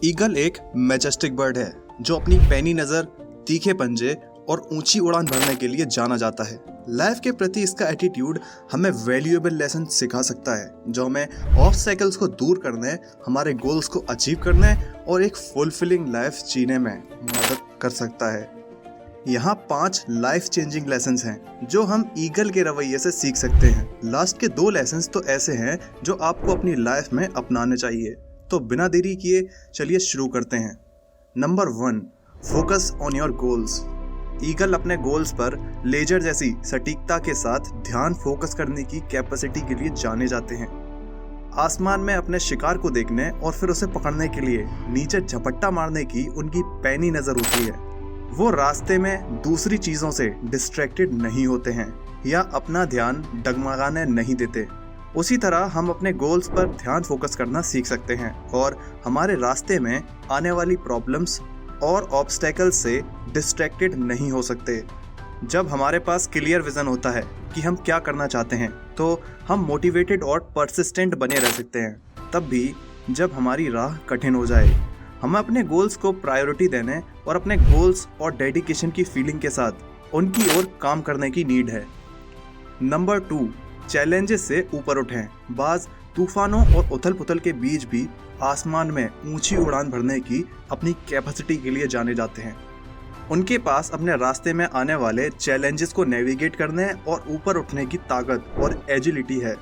Eagle एक majestic bird है जो अपनी पैनी नज़र, तीखे पंजे और ऊंची उड़ान भरने के लिए जाना जाता है। लाइफ के प्रति इसका एटीट्यूड हमें वैल्यूएबल लेसन सिखा सकता है जो हमें ऑब्स्टैकल्स को दूर करने, हमारे गोल्स को अचीव करने और एक फुलफिलिंग लाइफ जीने में मदद कर सकता है। यहाँ 5 लाइफ चेंजिंग लेसन्स हैं जो हम ईगल के रवैये से सीख सकते हैं। लास्ट के 2 लेसन्स तो ऐसे हैं जो आपको अपनी लाइफ में अपनाने चाहिए। तो बिना देरी किए चलिए शुरू करते हैं। Number 1, focus on your goals. Eagle अपने गोल्स पर लेजर जैसी सटीकता के साथ ध्यान फोकस करने की कैपेसिटी के लिए जाने जाते हैं। आसमान में अपने शिकार को देखने और फिर उसे पकड़ने के लिए नीचे झपट्टा मारने की उनकी पैनी नजर होती है। वो रास्ते में दूसरी चीजों से डिस्ट्रैक्टेड नहीं होते हैं या अपना ध्यान डगमगाने नहीं देते। उसी तरह हम अपने गोल्स पर ध्यान फोकस करना सीख सकते हैं और हमारे रास्ते में आने वाली प्रॉब्लम्स और ऑब्स्टैकल्स से डिस्ट्रैक्टेड नहीं हो सकते। जब हमारे पास क्लियर विजन होता है कि हम क्या करना चाहते हैं तो हम मोटिवेटेड और परसिस्टेंट बने रह सकते हैं। तब भी जब हमारी राह कठिन हो जाए, हमें अपने गोल्स को प्रायोरिटी देने और अपने गोल्स और डेडिकेशन की फीलिंग के साथ उनकी ओर काम करने की नीड है। नंबर 2, चैलेंजेस से ऊपर उठें। बाज तूफानों और उथल पुथल के बीच भी आसमान में ऊंची उड़ान भरने की अपनी कैपेसिटी के लिए जाने जाते हैं। उनके पास अपने रास्ते में आने वाले चैलेंजेस को नेविगेट करने और ऊपर उठने की ताकत और एजिलिटी है।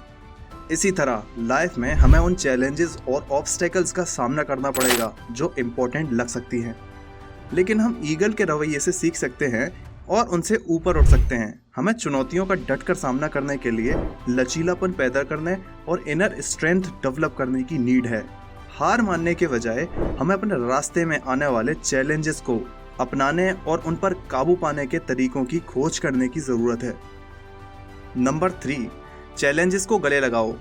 इसी तरह लाइफ में हमें उन चैलेंजेस और ऑब्स्टेकल्स का सामना करना पड़ेगा जो इम्पोर्टेंट लग सकती हैं, लेकिन हम ईगल के रवैये से सीख सकते हैं और उनसे ऊपर उठ सकते हैं। हमें चुनौतियों का डटकर सामना करने के लिए लचीलापन पैदा करने और इनर स्ट्रेंथ डेवलप करने की नीड है। हार मानने के बजाय हमें अपने रास्ते में आने वाले चैलेंजेस को अपनाने और उन पर काबू पाने के तरीकों की खोज करने की ज़रूरत है। नंबर 3, चैलेंजेस को गले लगाओ।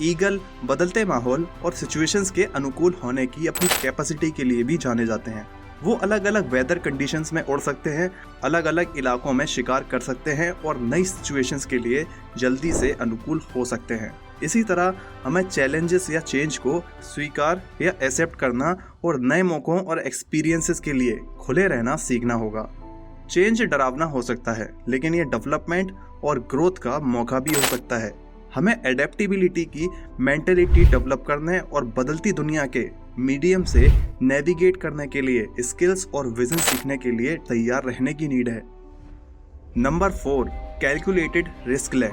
ईगल बदलते माहौल और सिचुएशंस के अनुकूल होने की अपनी कैपेसिटी के लिए भी जाने जाते हैं। वो अलग अलग वेदर कंडीशंस में उड़ सकते हैं, अलग अलग इलाकों में शिकार कर सकते हैं और नई सिचुएशंस के लिए जल्दी से अनुकूल हो सकते हैं। इसी तरह हमें चैलेंजेस या चेंज को स्वीकार या एक्सेप्ट करना और नए मौकों और एक्सपीरियंसेस के लिए खुले रहना सीखना होगा। चेंज डरावना हो सकता है, लेकिन ये डेवलपमेंट और ग्रोथ का मौका भी हो सकता है। हमें एडेप्टेबिलिटी की मेंटलिटी डेवलप करने और बदलती दुनिया के मीडियम से नेविगेट करने के लिए स्किल्स और विजन सीखने के लिए तैयार रहने की नीड है। नंबर 4, कैलकुलेटेड रिस्क लें।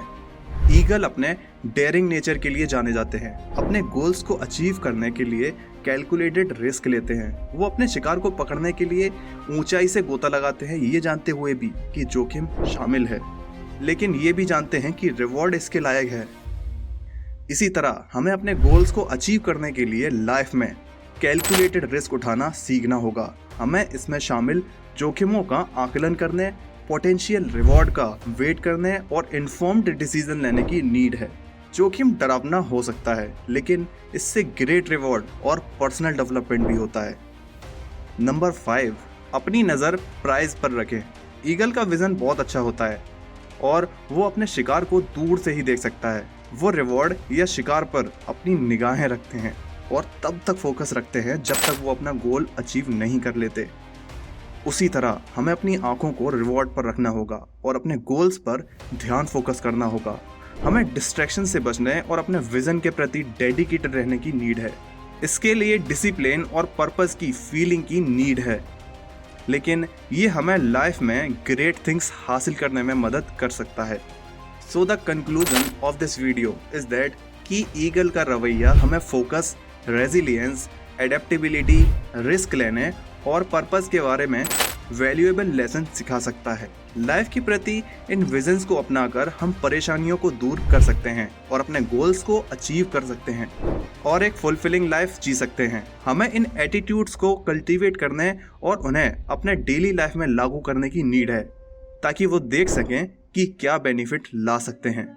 ईगल अपने डेयरिंग नेचर के लिए जाने जाते हैं। अपने गोल्स को अचीव करने के लिए कैलकुलेटेड रिस्क लेते हैं। वो अपने शिकार को पकड़ने के लिए ऊंचाई से गोता लगाते हैं, ये जानते हुए भी कि जोखिम शामिल है, लेकिन ये भी जानते हैं कि रिवॉर्ड इसके लायक है। इसी तरह हमें अपने गोल्स को अचीव करने के लिए लाइफ में कैलकुलेटेड रिस्क उठाना सीखना होगा। हमें इसमें शामिल जोखिमों का आकलन करने, पोटेंशियल रिवॉर्ड का वेट करने और इन्फॉर्म्ड डिसीजन लेने की नीड है। जोखिम डरावना हो सकता है, लेकिन इससे ग्रेट रिवॉर्ड और पर्सनल डेवलपमेंट भी होता है। नंबर 5, अपनी नज़र प्राइज पर रखें। ईगल का विजन बहुत अच्छा होता है और वो अपने शिकार को दूर से ही देख सकता है। वो रिवॉर्ड या शिकार पर अपनी निगाहें रखते हैं और तब तक फोकस रखते हैं जब तक वो अपना गोल अचीव नहीं कर लेते। उसी तरह हमें अपनी आंखों को रिवॉर्ड पर रखना होगा और अपने गोल्स पर ध्यान फोकस करना होगा। हमें डिस्ट्रैक्शन से बचने और अपने विजन के प्रति डेडिकेटेड रहने की नीड है। इसके लिए डिसिप्लिन और पर्पस की फीलिंग की नीड है, लेकिन ये हमें लाइफ में ग्रेट थिंग्स हासिल करने में मदद कर सकता है। So the conclusion of this video is that कि ईगल का रवैया हमें फोकस, रेजिलियंस, एडेप्टेबिलिटी, रिस्क लेने और पर्पस के बारे में वैल्यूएबल लेसन सिखा सकता है। लाइफ के प्रति इन विजन्स को अपनाकर हम परेशानियों को दूर कर सकते हैं और अपने गोल्स को अचीव कर सकते हैं और एक फुलफिलिंग लाइफ जी सकते हैं। हमें इन एटीट्यूड्स को कल्टीवेट करने और उन्हें अपने डेली लाइफ में लागू करने की नीड है ताकि वो देख सकें कि क्या बेनिफिट ला सकते हैं।